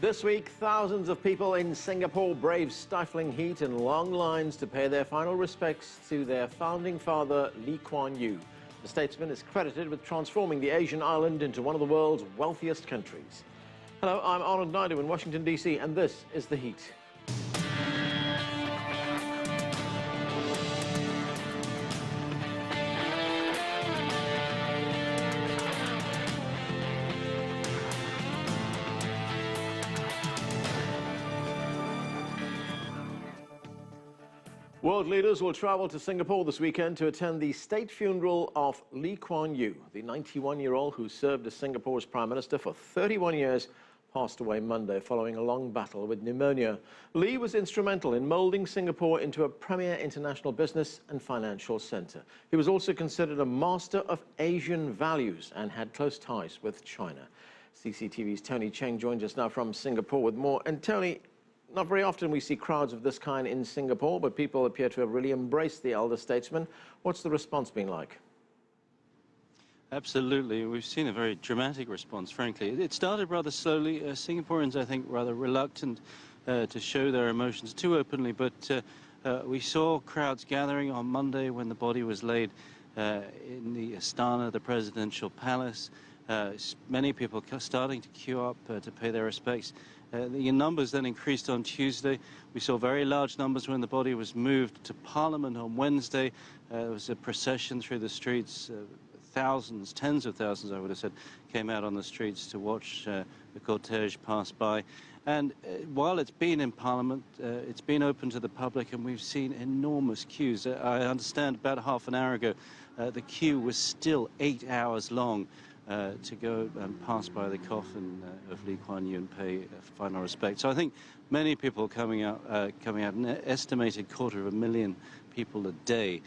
This week, thousands of people in Singapore brave stifling heat and long lines to pay their final respects to their founding father, Kuan Yew. The statesman is credited with transforming the Asian island into one of the world's wealthiest countries. Hello, I'm Arnold Naidu in Washington, D.C., and this is The Heat. World leaders will travel to Singapore this weekend to attend the state funeral of Kuan Yew. The 91-year-old who served as Singapore's Prime Minister for 31 years passed away Monday following a long battle with pneumonia. Lee was instrumental in molding Singapore into a premier international business and financial centre. He was also considered a master of Asian values and had close ties with China. CCTV's Cheng joins us now from Singapore with more. And Tony, not very often we see crowds of this kind in Singapore, but people appear to have really embraced the elder statesman. What's the response been like? Absolutely. We've seen a very dramatic response, frankly. It started rather slowly. Singaporeans, I think, rather reluctant to show their emotions too openly, but we saw crowds gathering on Monday when the body was laid in the Astana, the presidential palace. Many people starting to queue up to pay their respects. The numbers then increased on Tuesday. We saw very large numbers when the body was moved to Parliament on Wednesday. There was a procession through the streets. Thousands, tens of thousands, I would have said, came out on the streets to watch the cortege pass by. And while it's been in Parliament, it's been open to the public, and we've seen enormous queues. I understand about half an hour ago, the queue was still 8 hours long to go and pass by the coffin of Kuan Yew and pay final respect. So I think many people coming out, an estimated 250,000 people a day.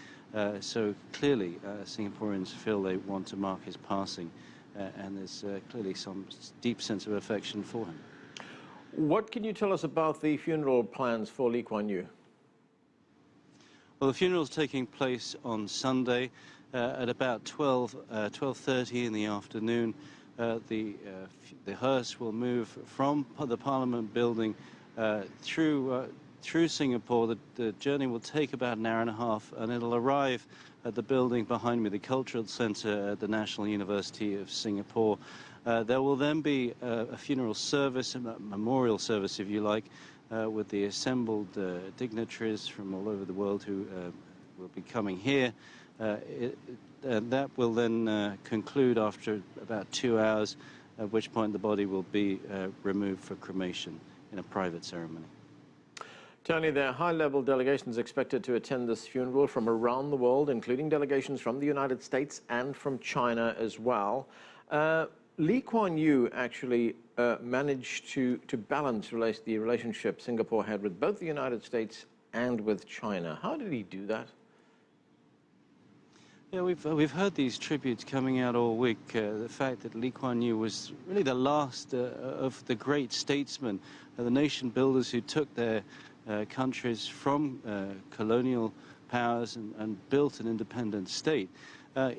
So clearly, Singaporeans feel they want to mark his passing, and there's clearly some deep sense of affection for him. What can you tell us about the funeral plans for Kuan Yew? Well, the funeral's taking place on Sunday at about 12:30 in the afternoon. The hearse will move from the Parliament building through Singapore. The journey will take about an hour and a half, and it'll arrive at the building behind me, the Cultural Centre at the National University of Singapore. There will then be a funeral service, a memorial service, if you like, with the assembled dignitaries from all over the world who will be coming here. That will then conclude after about 2 hours, at which point the body will be removed for cremation in a private ceremony. Tony, there are high-level delegations expected to attend this funeral from around the world, including delegations from the United States and from China as well. Kuan Yew actually managed to balance the relationship Singapore had with both the United States and with China. How did he do that? Yeah, we've heard these tributes coming out all week. The fact that Kuan Yew was really the last of the great statesmen, the nation builders who took their countries from colonial powers and built an independent state.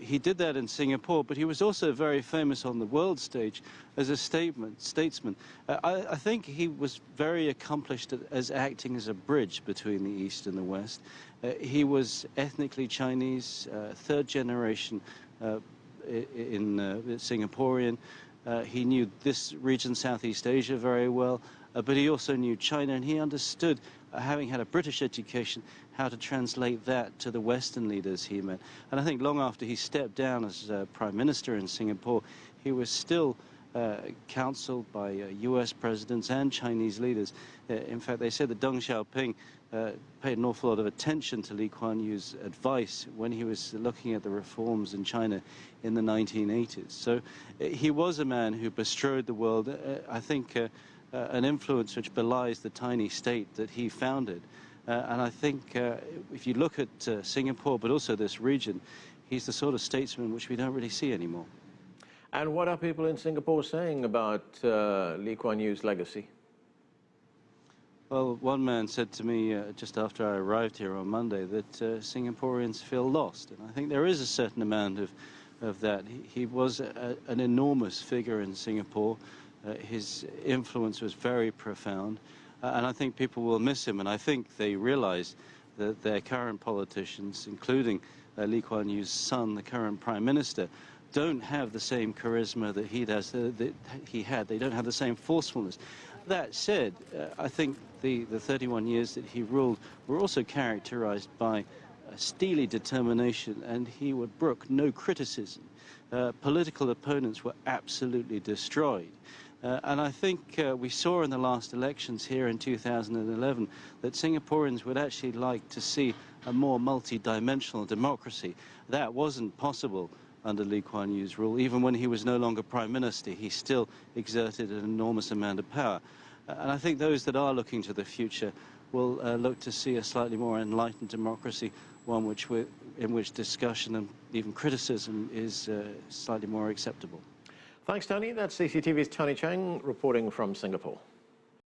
He did that in Singapore, but he was also very famous on the world stage as a statesman. I think he was very accomplished as acting as a bridge between the East and the West. He was ethnically Chinese, third generation Singaporean. He knew this region, Southeast Asia, very well, but he also knew China, and he understood, having had a British education, how to translate that to the Western leaders he met. And I think long after he stepped down as Prime Minister in Singapore, he was still counseled by US presidents and Chinese leaders. In fact, they said that Deng Xiaoping paid an awful lot of attention to Kuan Yew's advice when he was looking at the reforms in China in the 1980s. So he was a man who bestrode the world. I think an influence which belies the tiny state that he founded. And I think if you look at Singapore, but also this region, he's the sort of statesman which we don't really see anymore. And what are people in Singapore saying about Kuan Yew's legacy? Well, one man said to me just after I arrived here on Monday that Singaporeans feel lost. And I think there is a certain amount of that. He was an enormous figure in Singapore. His influence was very profound, and I think people will miss him, and I think they realize that their current politicians, including Lee Kuan Yew's son, the current Prime Minister, don't have the same charisma that he had. They don't have the same forcefulness. That said, I think the 31 years that he ruled were also characterized by a steely determination, and he would brook no criticism. Political opponents were absolutely destroyed. And I think we saw in the last elections here in 2011 that Singaporeans would actually like to see a more multi-dimensional democracy. That wasn't possible under Lee Kuan Yew's rule. Even when he was no longer Prime Minister, he still exerted an enormous amount of power. And I think those that are looking to the future will look to see a slightly more enlightened democracy, one in which discussion and even criticism is slightly more acceptable. Thanks, Tony. That's CCTV's Tony Cheng reporting from Singapore.